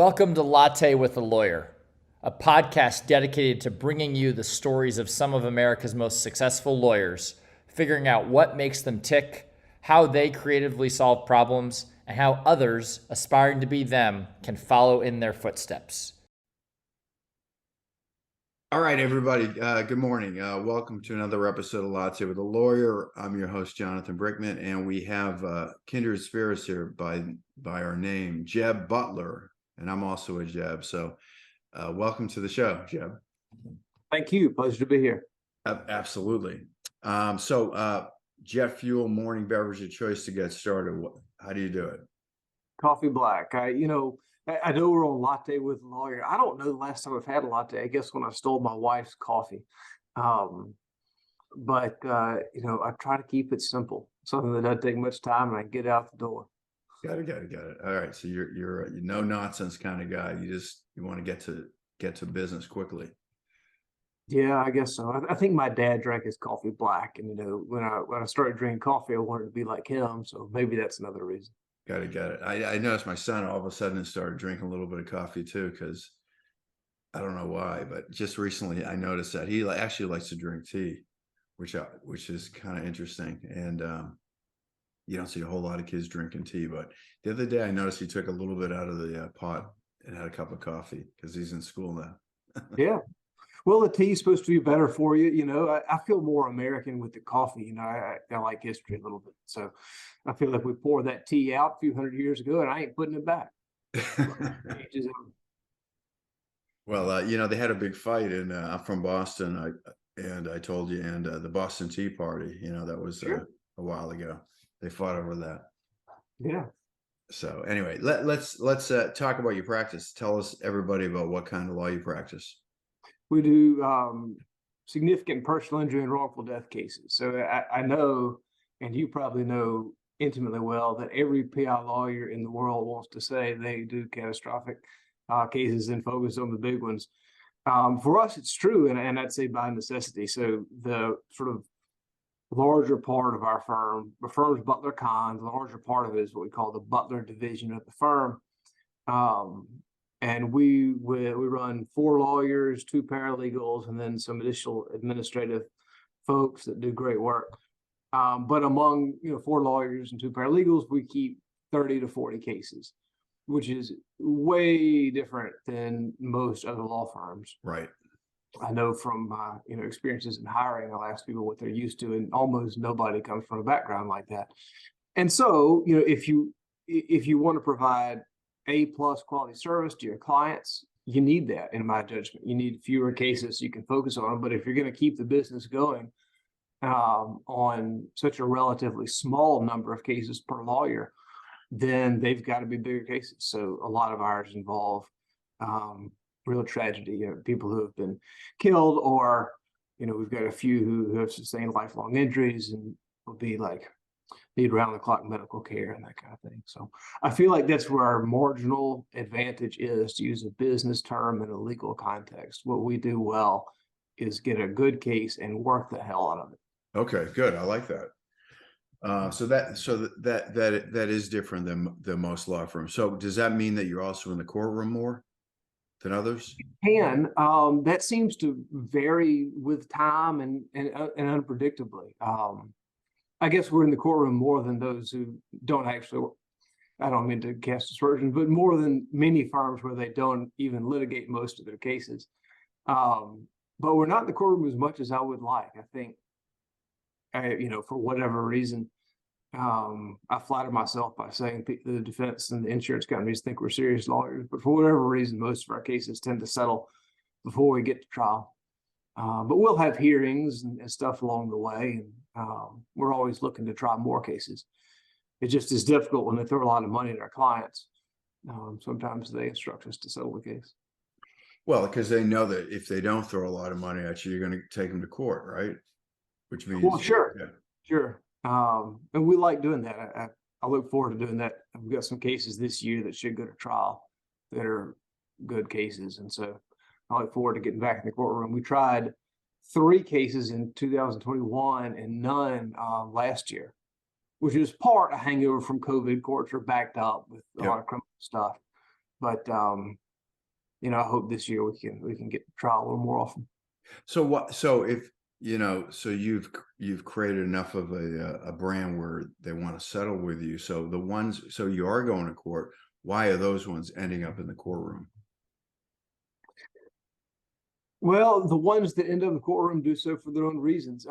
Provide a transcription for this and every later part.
Welcome to Latte with a Lawyer, a podcast dedicated to bringing you the stories of some of America's most successful lawyers, figuring out what makes them tick, how they creatively solve problems, and how others aspiring to be them can follow in their footsteps. All right, everybody. Good morning. Welcome to another episode of Latte with a Lawyer. I'm your host, Jonathan Brickman, and we have kindred spirits here by our name, Jeb Butler, and I'm also a Jeb. So welcome to the show, Jeb. Thank you. Pleasure to be here. Absolutely. So jet fuel morning beverage of choice to get started. How do you do it? Coffee black. I know we're on Latte with a Lawyer. I don't know the last time I've had a latte. I guess when I stole my wife's coffee. But I try to keep it simple, something that doesn't take much time, and I get out the door. Got it. All right. So you're a no nonsense kind of guy. You want to get to business quickly. Yeah, I guess so. I think my dad drank his coffee black, and when I started drinking coffee, I wanted to be like him. So maybe that's another reason. Got it. I noticed my son all of a sudden started drinking a little bit of coffee too, because I don't know why, but just recently I noticed that he actually likes to drink tea, which is kind of interesting. And you don't see a whole lot of kids drinking tea, but the other day I noticed he took a little bit out of the pot and had a cup of coffee because he's in school now. Yeah. Well, the tea is supposed to be better for you. I feel more American with the coffee. I like history a little bit. So I feel like we poured that tea out a few hundred years ago, and I ain't putting it back. Well, they had a big fight, and I'm from Boston. I told you, and the Boston Tea Party, that was Sure. a while ago. They fought over that. Yeah. So anyway, let's talk about your practice. Tell us, everybody, about what kind of law you practice. We do significant personal injury and wrongful death cases. So I know, and you probably know intimately well, that every PI lawyer in the world wants to say they do catastrophic cases and focus on the big ones. For us, it's true, and I'd say by necessity. So the sort of larger part of our firm, the firm's Butler Kahn, the larger part of it is what we call the Butler division of the firm. And we run 4 lawyers, 2 paralegals, and then some additional administrative folks that do great work. But among 4 lawyers and 2 paralegals, we keep 30 to 40 cases, which is way different than most other law firms. Right. I know from experiences in hiring, I'll ask people what they're used to, and almost nobody comes from a background like that. And so, if you want to provide A+ quality service to your clients, you need that, in my judgment. You need fewer cases so you can focus on them. But if you're going to keep the business going on such a relatively small number of cases per lawyer, then they've got to be bigger cases. So a lot of ours involve real tragedy, people who have been killed, or we've got a few who have sustained lifelong injuries and will be need round-the-clock medical care and that kind of thing. So I feel like that's where our marginal advantage is, to use a business term in a legal context. What we do well is get a good case and work the hell out of it. Okay, good. I like that. So that is different than most law firms. So does that mean that you're also in the courtroom more than others? That seems to vary with time and unpredictably. I guess we're in the courtroom more than those who don't actually. I don't mean to cast aspersions, but more than many firms where they don't even litigate most of their cases. But we're not in the courtroom as much as I would like. I think, for whatever reason, I flatter myself by saying the defense and the insurance companies think we're serious lawyers, but for whatever reason, most of our cases tend to settle before we get to trial. But we'll have hearings and stuff along the way, and we're always looking to try more cases. It just is difficult when they throw a lot of money at our clients. Sometimes they instruct us to settle the case. Well, because they know that if they don't throw a lot of money at you, you're going to take them to court, right? Which means, well, sure, yeah. Sure. And we like doing that. I look forward to doing that. We've got some cases this year that should go to trial that are good cases. And so I look forward to getting back in the courtroom. We tried 3 cases in 2021 and none last year, which is part a hangover from COVID. Courts are backed up with a lot of criminal stuff. But I hope this year we can get to trial a little more often. So what? So if so you've created enough of a brand where they want to settle with you. So the ones, so you are going to court. Why are those ones ending up in the courtroom? Well, the ones that end up in the courtroom do so for their own reasons.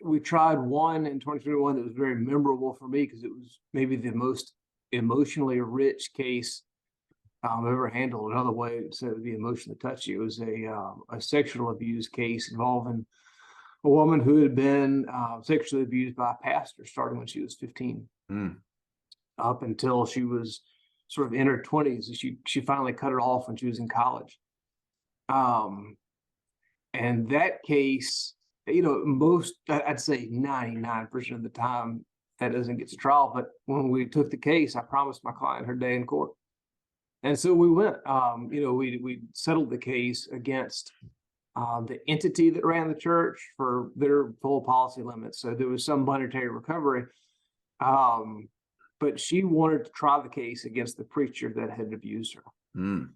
We tried one in 2021 that was very memorable for me because it was maybe the most emotionally rich case I've ever handled. Another way to say it would be emotionally touchy. It was a sexual abuse case involving a woman who had been sexually abused by a pastor starting when she was 15, up until she was sort of in her 20s. She finally cut it off when she was in college. And that case, I'd say 99% of the time that doesn't get to trial. But when we took the case, I promised my client her day in court. And so we went, we settled the case against the entity that ran the church for their full policy limits. So there was some monetary recovery. But she wanted to try the case against the preacher that had abused her. And,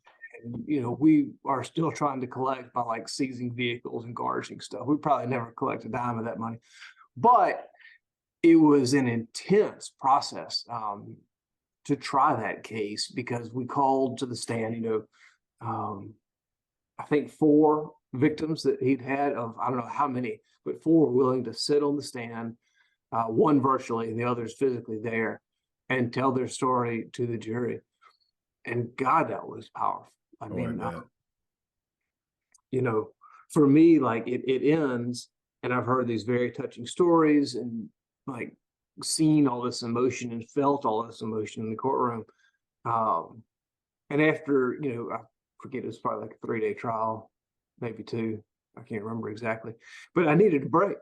we are still trying to collect by like seizing vehicles and garnishing stuff. We probably never collect a dime of that money, but it was an intense process to try that case because we called to the stand, I think 4 victims that he'd had of, I don't know how many, but 4 were willing to sit on the stand, one virtually and the others physically there, and tell their story to the jury. And God, that was powerful. I mean, for me, like it ends, and I've heard these very touching stories and like seen all this emotion and felt all this emotion in the courtroom. And after, I forget, it was probably like a 3-day trial, maybe 2. I can't remember exactly, but I needed a break.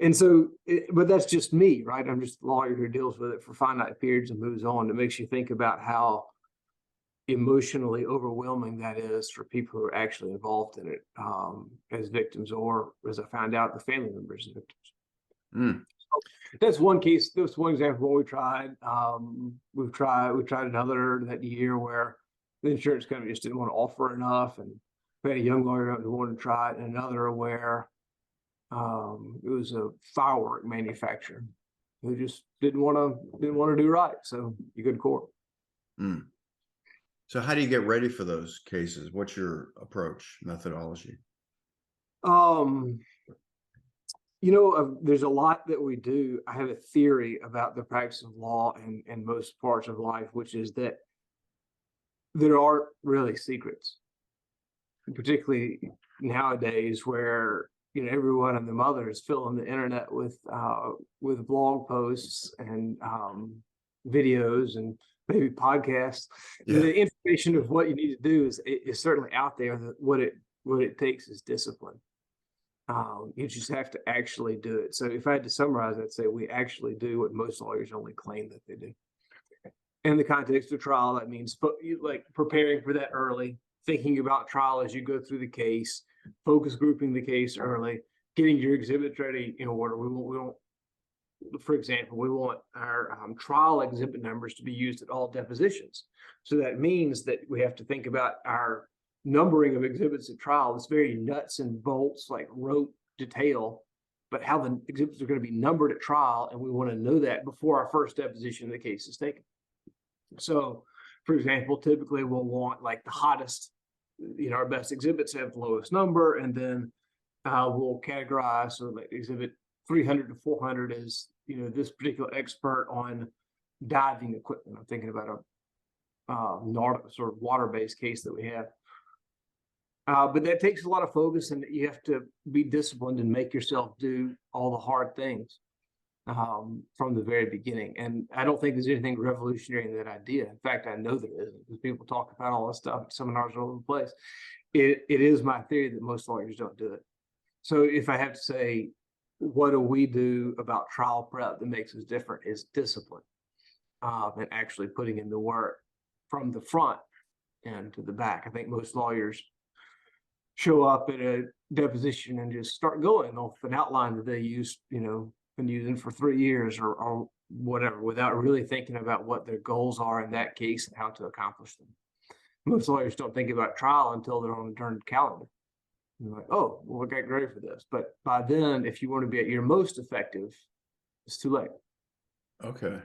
And so, but that's just me, right? I'm just a lawyer who deals with it for finite periods and moves on. It makes you think about how emotionally overwhelming that is for people who are actually involved in it as victims, or as I found out, the family members of victims. So that's one case. That's one example of what we tried. We tried another that year where the insurance company just didn't want to offer enough, and we had a young lawyer who wanted to try it, and another where it was a firework manufacturer who just didn't want to do right. So you go to court. So how do you get ready for those cases? What's your approach, methodology? There's a lot that we do. I have a theory about the practice of law and most parts of life, which is that there aren't really secrets, particularly nowadays where everyone and their mother is filling the internet with blog posts and videos and maybe podcasts. Yeah. The information of what you need to do is certainly out there. What it takes is discipline. You just have to actually do it. So if I had to summarize, I'd say we actually do what most lawyers only claim that they do. In the context of trial, that means like preparing for that early, thinking about trial as you go through the case, focus grouping the case early, getting your exhibits ready in order. We won't. For example, we want our trial exhibit numbers to be used at all depositions. So that means that we have to think about our numbering of exhibits at trial. It's very nuts and bolts, like rote detail, but how the exhibits are going to be numbered at trial. And we want to know that before our first deposition of the case is taken. So, for example, typically we'll want like the hottest, our best exhibits have the lowest number, and then we'll categorize, so like exhibit 300 to 400 is, this particular expert on diving equipment. I'm thinking about a sort of water-based case that we have. But that takes a lot of focus, and you have to be disciplined and make yourself do all the hard things from the very beginning. And I don't think there's anything revolutionary in that idea. In fact, I know there isn't, because people talk about all this stuff at seminars all over the place. It is my theory that most lawyers don't do it. So if I have to say, what do we do about trial prep that makes us different, is discipline and actually putting in the work from the front and to the back. I think most lawyers show up at a deposition and just start going off an outline that they used, been using for 3 years or whatever, without really thinking about what their goals are in that case and how to accomplish them. Most lawyers don't think about trial until they're on the turned calendar. And they're like, oh, well, I got ready for this. But by then, if you want to be at your most effective, it's too late. Okay.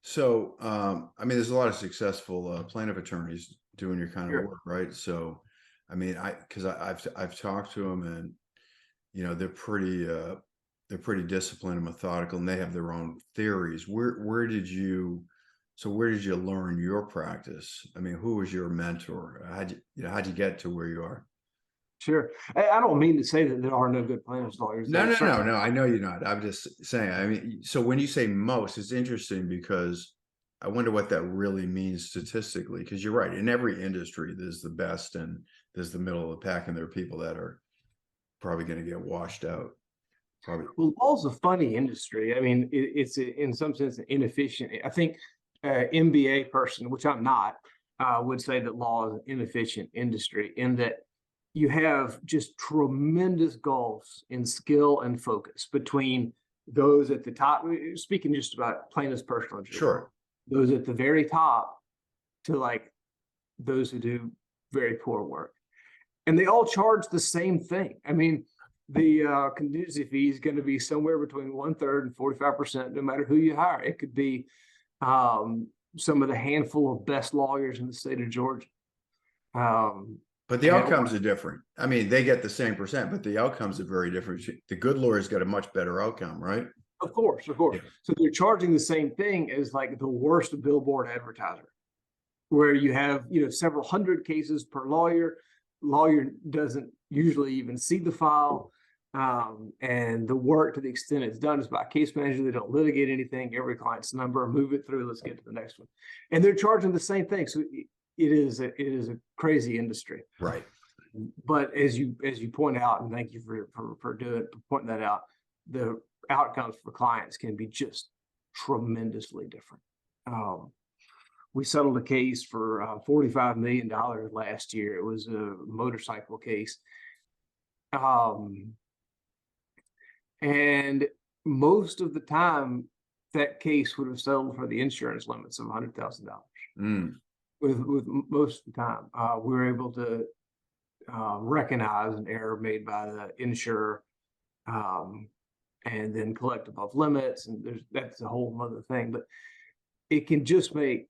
So, I mean, there's a lot of successful plaintiff attorneys doing your kind of Sure. work, right? So, I mean, because I've talked to them, and they're pretty disciplined and methodical, and they have their own theories. Where did you learn your practice? I mean, who was your mentor? How'd you get to where you are? Sure. I don't mean to say that there are no good plaintiffs lawyers. No, There no, no, certainly no. I know you're not. I'm just saying. I mean, so when you say most, it's interesting because I wonder what that really means statistically. Because you're right. In every industry, there's the best and there's the middle of the pack, and there are people that are probably going to get washed out. Probably. Well, law's a funny industry. I mean, it's in some sense inefficient. I think MBA person, which I'm not, would say that law is an inefficient industry in that you have just tremendous gulfs in skill and focus between those at the top, speaking just about plaintiff's personal injury, Sure. those at the very top to like those who do very poor work. And they all charge the same thing. I mean, the contingency fee is going to be somewhere between 1/3 and 45%, no matter who you hire. It could be some of the handful of best lawyers in the state of Georgia. But the outcomes are different. I mean, they get the same percent, but the outcomes are very different. The good lawyers get a much better outcome, right? Of course, of course. Yeah. So they're charging the same thing as like the worst billboard advertiser, where you have, several hundred cases per lawyer. Lawyer doesn't usually even see the file. And the work, to the extent it's done, is by case manager. They don't litigate anything. Every client's number, move it through. Let's get to the next one. And they're charging the same thing. So it is a crazy industry. Right. But as you point out, and thank you for pointing that out, the outcomes for clients can be just tremendously different. We settled a case for $45 million last year. It was a motorcycle case. And most of the time, that case would have settled for the insurance limits of $100,000. With most of the time, we were able to recognize an error made by the insurer, and then collect above limits, and that's a whole other thing. But it can just make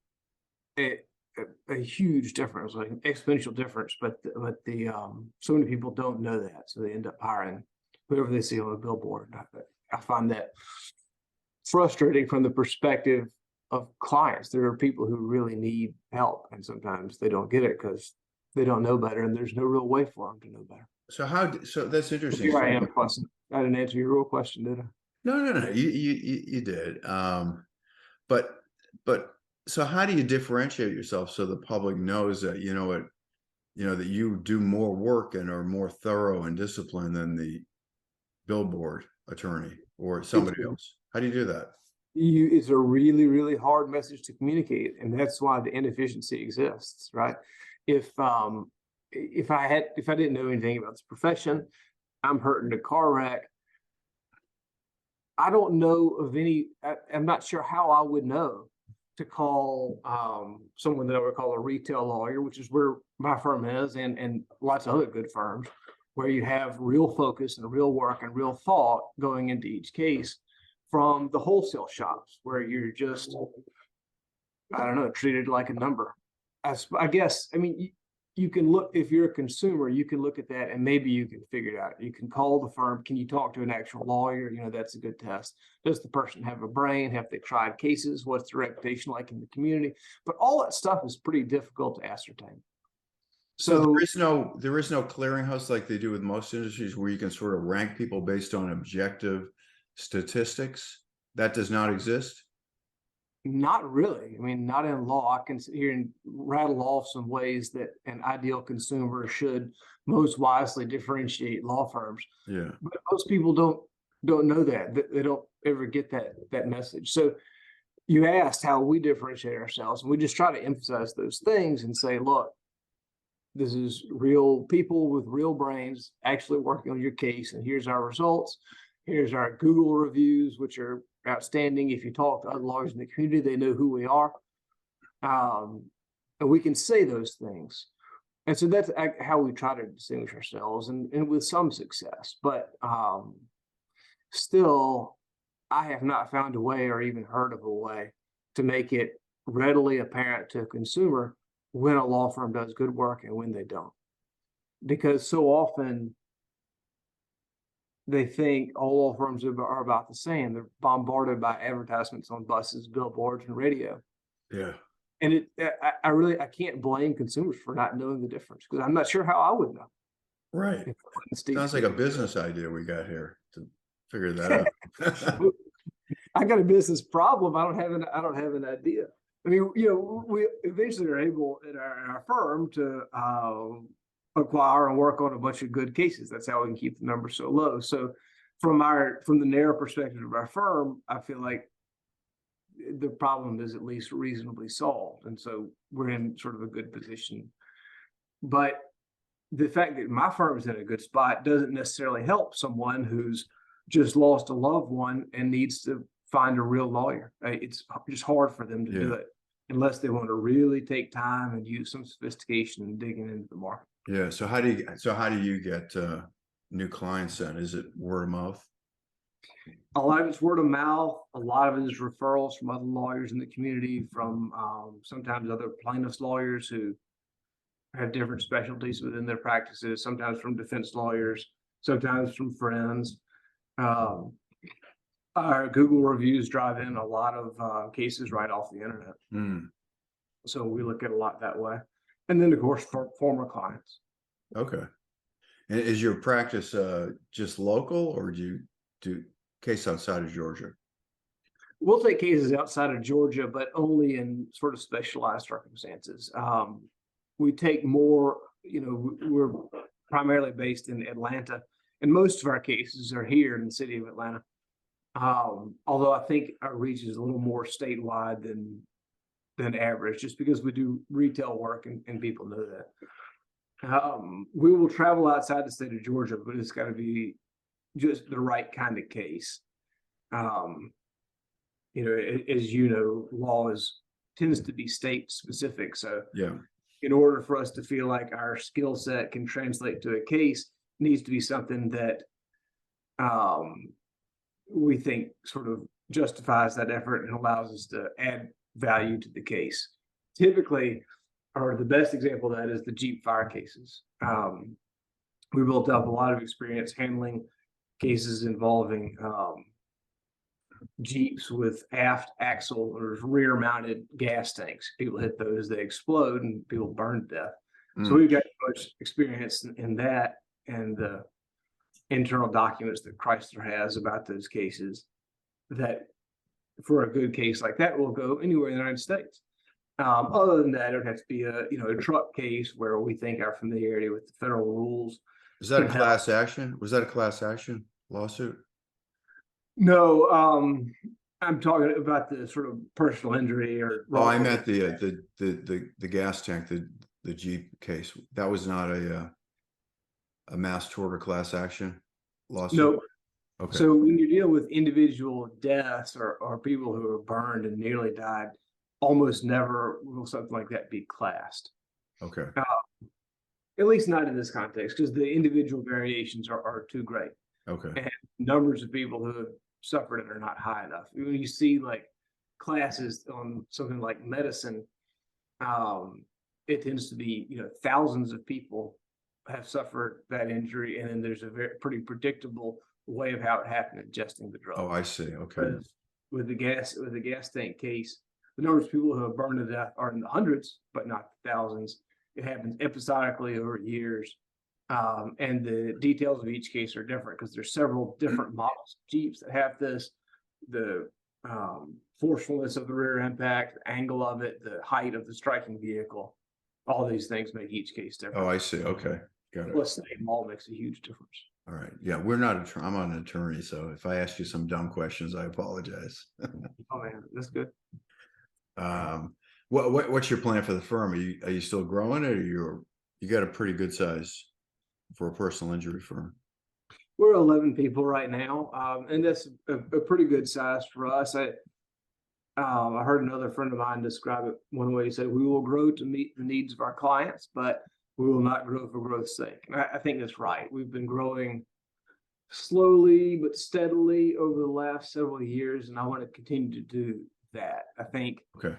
a huge difference, like an exponential difference. But so many people don't know that, so they end up hiring whoever they see on a billboard. I find that frustrating from the perspective of clients. There are people who really need help, and sometimes they don't get it because they don't know better, and there's no real way for them to know better. So that's interesting. Here I am fussing. I didn't answer your real question, did I? No. You did. But so how do you differentiate yourself so the public knows that that you do more work and are more thorough and disciplined than the billboard attorney or somebody else? How do you do that? It's a really, really hard message to communicate, and that's why the inefficiency exists, right? If I didn't know anything about this profession, I'm hurt in a car wreck, I don't know of any. I'm not sure how I would know to call someone that I would call a retail lawyer, which is where my firm is, and lots of other good firms, where you have real focus and real work and real thought going into each case, from the wholesale shops where you're just, I don't know, treated like a number. I guess, I mean, you can look, if you're a consumer, you can look at that and maybe you can figure it out. You can call the firm. Can you talk to an actual lawyer? That's a good test. Does the person have a brain? Have they tried cases? What's the reputation like in the community? But all that stuff is pretty difficult to ascertain. So there is no clearinghouse like they do with most industries where you can sort of rank people based on objective statistics. That does not exist. Not really. I mean, not in law. I can sit here and rattle off some ways that an ideal consumer should most wisely differentiate law firms. Yeah. But most people don't know that. They don't ever get that message. So you asked how we differentiate ourselves, and we just try to emphasize those things and say, look, this is real people with real brains actually working on your case, and here's our results. Here's our Google reviews, which are outstanding. If you talk to other lawyers in the community, they know who we are. And we can say those things. And so that's how we try to distinguish ourselves, and with some success. But still, I have not found a way or even heard of a way to make it readily apparent to a consumer when a law firm does good work and when they don't. Because so often they think all law firms are about the same. They're bombarded by advertisements on buses, billboards, and radio. Yeah. And I can't blame consumers for not knowing the difference, because I'm not sure how I would know. Right. Sounds like a business idea we got here to figure that out. I got a business problem. I don't have an idea. I mean, we eventually are able in our firm to acquire and work on a bunch of good cases. That's how we can keep the numbers so low. So from the narrow perspective of our firm, I feel like the problem is at least reasonably solved. And so we're in sort of a good position. But the fact that my firm is in a good spot doesn't necessarily help someone who's just lost a loved one and needs to find a real lawyer. It's just hard for them to do it unless they want to really take time and use some sophistication and digging into the market. Yeah. So how do you get new clients then? Is it word of mouth? A lot of it's word of mouth. A lot of it is referrals from other lawyers in the community, from sometimes other plaintiffs' lawyers who have different specialties within their practices, sometimes from defense lawyers, sometimes from friends. Our Google reviews drive in a lot of cases right off the internet. So we look at a lot that way. And then, of course, for former clients. Okay. And is your practice just local, or do you do case outside of Georgia? We'll take cases outside of Georgia, but only in sort of specialized circumstances. We take more, we're primarily based in Atlanta, and most of our cases are here in the city of Atlanta. Although I think our reach is a little more statewide than average, just because we do retail work and people know that. We will travel outside the state of Georgia, but it's got to be just the right kind of case. As law tends to be state specific. So in order for us to feel like our skill set can translate to a case, it needs to be something that we think sort of justifies that effort and allows us to add value to the case. Typically, or the best example of that is the Jeep fire cases. We built up a lot of experience handling cases involving Jeeps with aft axle or rear mounted gas tanks. People hit those, they explode, and people burn to death. So we've got much experience in that, and the internal documents that Chrysler has about those cases, that for a good case like that will go anywhere in the United States. Other than that, it would have to be a truck case where we think our familiarity with the federal rules. Is that a class action? Was that a class action lawsuit? No, I'm talking about the sort of personal injury or. Oh, I meant the gas tank, the Jeep case. That was not a mass tort or class action lawsuit. No. Okay. So when you deal with individual deaths or people who are burned and nearly died, almost never will something like that be classed. Okay. At least not in this context, because the individual variations are too great. Okay. And numbers of people who have suffered it are not high enough. When you see like classes on something like medicine, it tends to be, thousands of people have suffered that injury, and then there's a pretty predictable way of how it happened, ingesting the drug. Oh, I see. Okay. With the gas tank case, the numbers of people who have burned to death are in the hundreds, but not thousands. It happens episodically over years. And the details of each case are different because there's several different models of Jeeps that have this, the forcefulness of the rear impact, the angle of it, the height of the striking vehicle. All these things make each case different. Oh, I see. Okay. Got it. Plus, the name all makes a huge difference. All right. Yeah, I'm not an attorney, so if I ask you some dumb questions, I apologize. Oh man, that's good. What's your plan for the firm? Are you still growing, or you got a pretty good size for a personal injury firm? We're 11 people right now, and that's a pretty good size for us. I heard another friend of mine describe it one way. He said, "We will grow to meet the needs of our clients, but we will not grow for growth's sake." And I think that's right. We've been growing slowly but steadily over the last several years, and I want to continue to do that. I think Okay.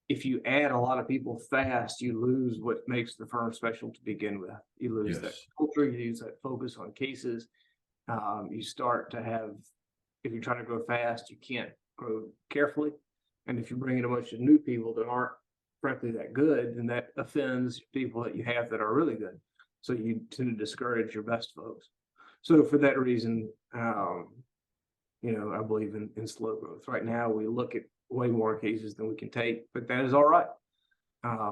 if you add a lot of people fast, you lose what makes the firm special to begin with. You lose that Yes. culture, you lose that focus on cases. You start to have, if you're trying to grow fast, you can't grow carefully. And if you bring in a bunch of new people that aren't frankly that good, then that offends people that you have that are really good. So you tend to discourage your best folks. So for that reason, I believe in slow growth. Right now, we look at way more cases than we can take, but that is all right.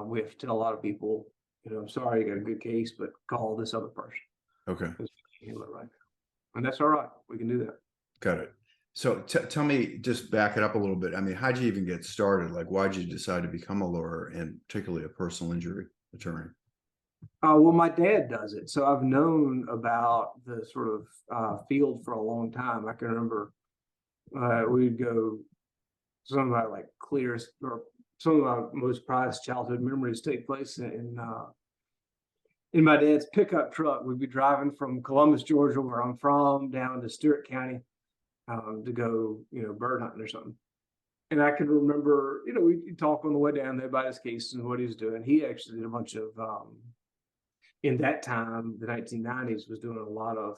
We have to tell a lot of people, I'm sorry, you got a good case, but call this other person. Okay. Because we can't handle it right now. And that's all right. We can do that. Got it. So tell me, just back it up a little bit. I mean, how'd you even get started? Like, why'd you decide to become a lawyer, and particularly a personal injury attorney? Well, my dad does it. So I've known about the sort of field for a long time. I can remember we'd go, some of my some of my most prized childhood memories take place in my dad's pickup truck. We'd be driving from Columbus, Georgia, where I'm from, down to Stewart County to go, bird hunting or something. And I can remember, we'd talk on the way down there about his cases and what he was doing. He actually did a bunch of, in that time, the 1990s, was doing a lot of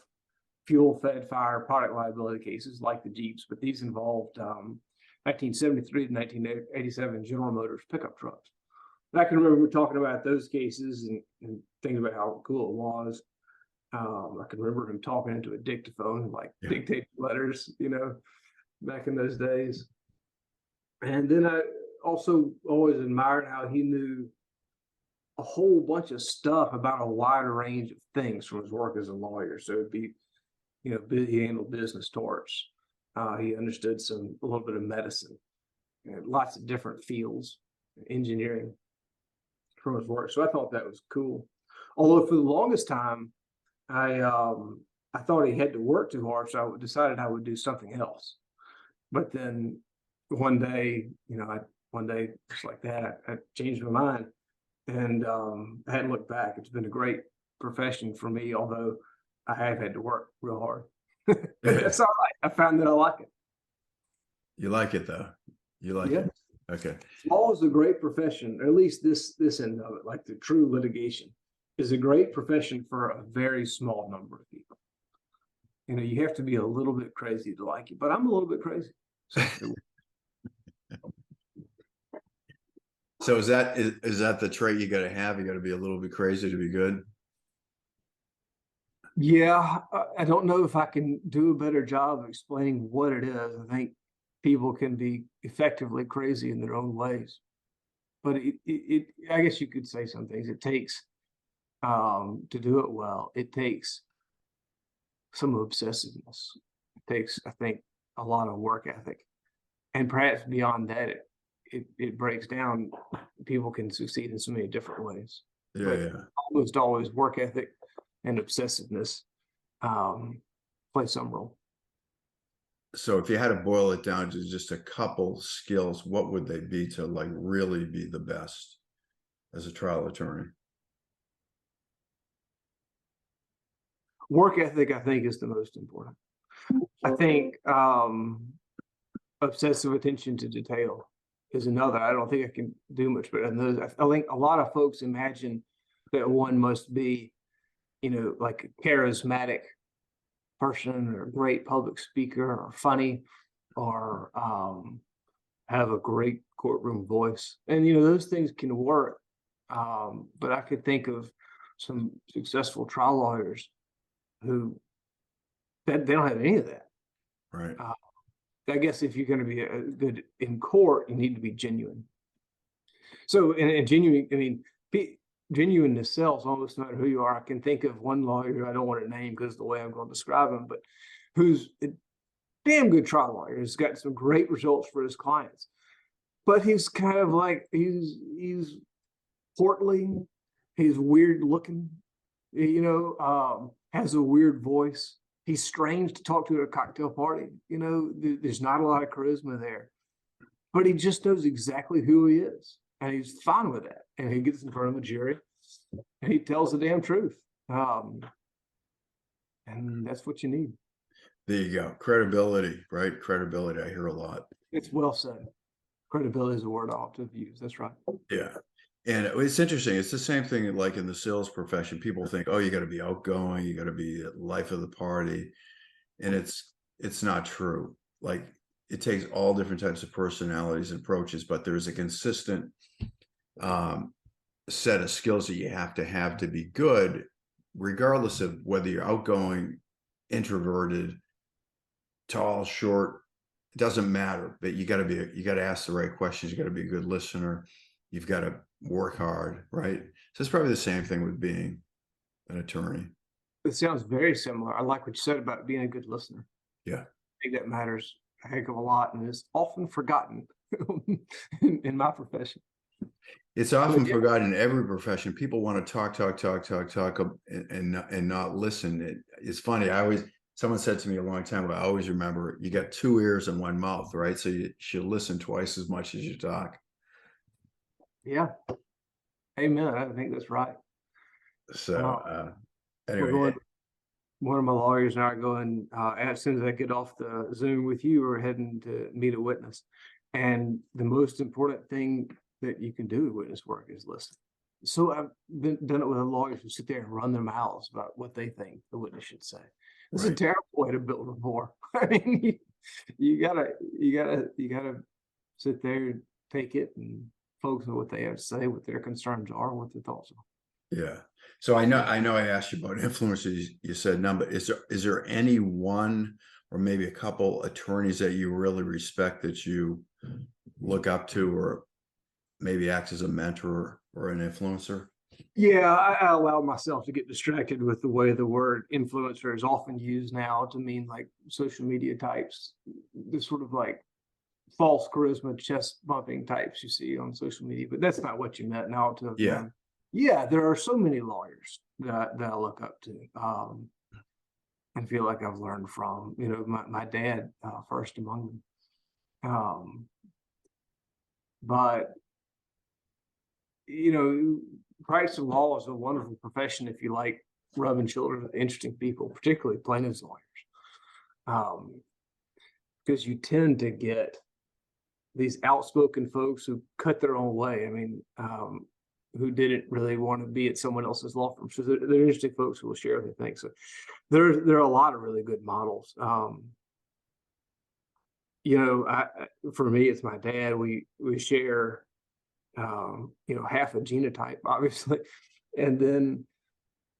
fuel-fed fire product liability cases like the Jeeps, but these involved 1973 to 1987 General Motors pickup trucks. And I can remember talking about those cases and thinking about how cool it was. I can remember him talking into a dictaphone, like dictating letters, back in those days. And then I also always admired how he knew a whole bunch of stuff about a wider range of things from his work as a lawyer. So it'd be, he handled business torts. He understood a little bit of medicine, lots of different fields, engineering from his work. So I thought that was cool. Although for the longest time, I thought he had to work too hard, so I decided I would do something else. But then one day, just like that, I changed my mind, and I hadn't looked back. It's been a great profession for me, although I have had to work real hard. That's all right. I found that I like it. You like it though. You like it. Okay. Law is a great profession, or at least this end of it, like the true litigation, is a great profession for a very small number of people. You have to be a little bit crazy to like it, but I'm a little bit crazy. So is that the trait you got to have? You got to be a little bit crazy to be good. Yeah, I don't know if I can do a better job of explaining what it is. I think people can be effectively crazy in their own ways, but I guess you could say some things. It takes to do it well. It takes some obsessiveness. It takes, I think, a lot of work ethic, and perhaps beyond that, it breaks down. People can succeed in so many different ways. Yeah. Almost always work ethic and obsessiveness play some role. So if you had to boil it down to just a couple skills, what would they be to like really be the best as a trial attorney? Work ethic, I think, is the most important. I think obsessive attention to detail is another. I don't think I can do much better than those. I think a lot of folks imagine that one must be, like a charismatic person or a great public speaker or funny or have a great courtroom voice. And, those things can work. But I could think of some successful trial lawyers who they don't have any of that. Right. I guess if you're going to be good in court, you need to be genuine. So, and genuine, genuineness sells almost no matter who you are. I can think of one lawyer, I don't want to name because of the way I'm going to describe him, but who's a damn good trial lawyer. He's got some great results for his clients. But he's kind of like, he's portly, he's weird looking, has a weird voice. He's strange to talk to at a cocktail party. There's not a lot of charisma there. but he just knows exactly who he is, and he's fine with that. And he gets in front of a jury, and he tells the damn truth. And that's what you need. There you go. Credibility, right? Credibility. I hear a lot. It's well said. Credibility is a word I often use. That's right. Yeah. And it's interesting. It's the same thing like in the sales profession. People think, oh, you got to be outgoing, you got to be the life of the party. And it's not true. Like it takes all different types of personalities and approaches, but there's a consistent set of skills that you have to be good, regardless of whether you're outgoing, introverted, tall, short. It doesn't matter. But you got to ask the right questions. You got to be a good listener. You've got to work hard, right? So it's probably the same thing with being an attorney. It sounds very similar. I like what you said about being a good listener. Yeah. I think that matters a heck of a lot and is often forgotten in my profession. It's often forgotten in every profession. People want to talk and not listen. It's funny. Someone said to me a long time ago, I always remember, you got 2 ears and 1 mouth, right? So you should listen twice as much as you talk. Yeah. Amen. I think that's right. So anyway. One of my lawyers and I are going, as soon as I get off the Zoom with you, we're heading to meet a witness. And the most important thing that you can do in witness work is listen. So I've done it with lawyers who sit there and run their mouths about what they think the witness should say. It's a terrible way to build rapport. I mean, you gotta sit there and take it and focus on what they have to say, what their concerns are, what their thoughts are. Yeah. So I know I asked you about influencers. You said none, but is there any one or maybe a couple attorneys that you really respect that you look up to, or maybe act as a mentor or an influencer? Yeah, I allow myself to get distracted with the way the word influencer is often used now to mean like social media types, the sort of like false charisma, chest bumping types you see on social media. But that's not what you meant. Now to Yeah. Yeah, there are so many lawyers that I look up to and feel like I've learned from. You know, my dad first among them. But you know, practicing law is a wonderful profession if you like rubbing shoulders with interesting people, particularly plaintiffs' lawyers, because you tend to get these outspoken folks who cut their own way. I mean, who didn't really want to be at someone else's law firm. So they're interesting folks who will share their things. So there are a lot of really good models. You know, for me, it's my dad. We share, you know, half a genotype, obviously, and then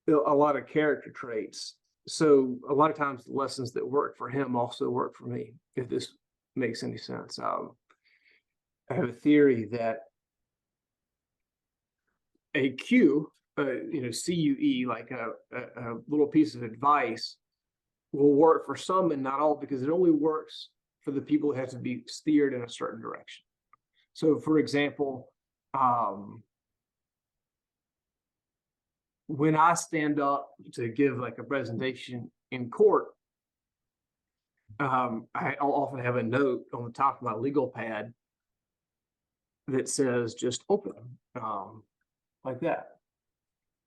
a lot of character traits. So a lot of times the lessons that work for him also work for me, if this makes any sense. I have a theory that a cue, you know, CUE, like a little piece of advice, will work for some and not all, because it only works for the people who have to be steered in a certain direction. So, for example, when I stand up to give like a presentation in court, I'll often have a note on the top of my legal pad that says just open, like that.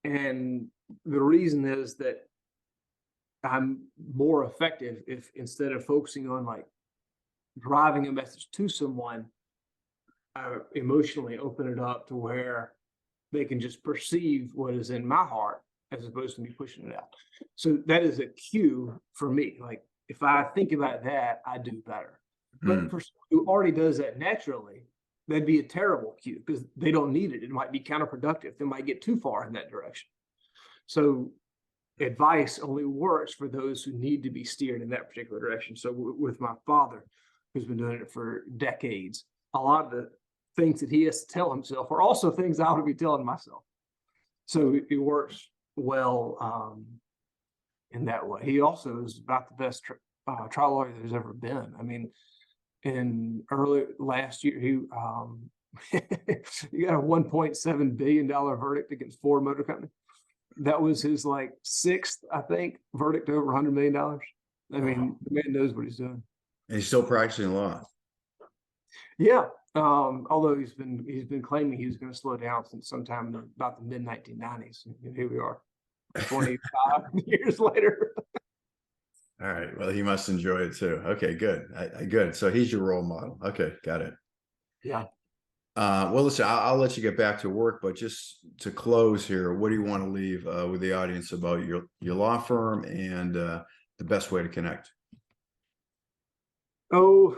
And the reason is that I'm more effective if, instead of focusing on like driving a message to someone, I emotionally open it up to where they can just perceive what is in my heart as opposed to me pushing it out. So that is a cue for me. Like if I think about that, I do better. But for someone who already does that naturally, that'd be a terrible cue because they don't need it. It might be counterproductive. They might get too far in that direction. So advice only works for those who need to be steered in that particular direction. So with my father, who's been doing it for decades, a lot of the things that he has to tell himself are also things I ought to be telling myself. So it works well in that way. He also is about the best trial lawyer there's ever been. I mean, in early last year, he got a $1.7 billion verdict against Ford Motor Company. That was his like 6th, I think, verdict over $100 million. I mean, the man knows what he's doing. And he's still practicing law. Yeah. Although he's been claiming he was going to slow down since sometime about the mid 1990s. And here we are, 25 years later. All right. Well, he must enjoy it too. Okay, good. Good. So he's your role model. Okay, got it. Yeah. Well, listen, I'll let you get back to work, but just to close here, what do you want to leave with the audience about your law firm and the best way to connect? Oh,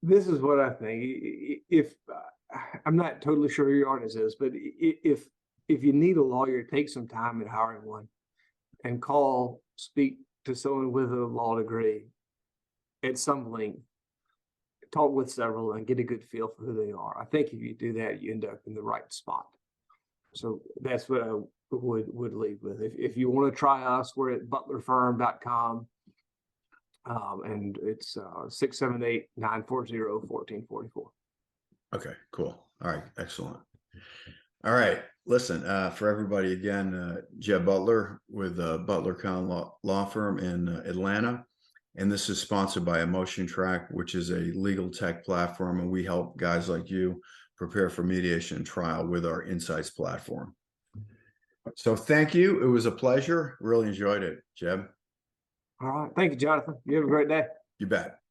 this is what I think. If I'm not totally sure who your audience is, but if you need a lawyer, take some time in hiring one, and speak to someone with a law degree at some length. Talk with several and get a good feel for who they are. I think if you do that, you end up in the right spot. So that's what I would leave with. If you want to try us, we're at butlerfirm.com. And it's 678-940-1444. Okay, cool. All right, excellent. All right, listen, for everybody again, Jeb Butler with Butler Kahn Law Firm in Atlanta. And this is sponsored by EmotionTrac, which is a legal tech platform. And we help guys like you prepare for mediation and trial with our Insights platform. So thank you. It was a pleasure. Really enjoyed it, Jeb. All right. Thank you, Jonathan. You have a great day. You bet.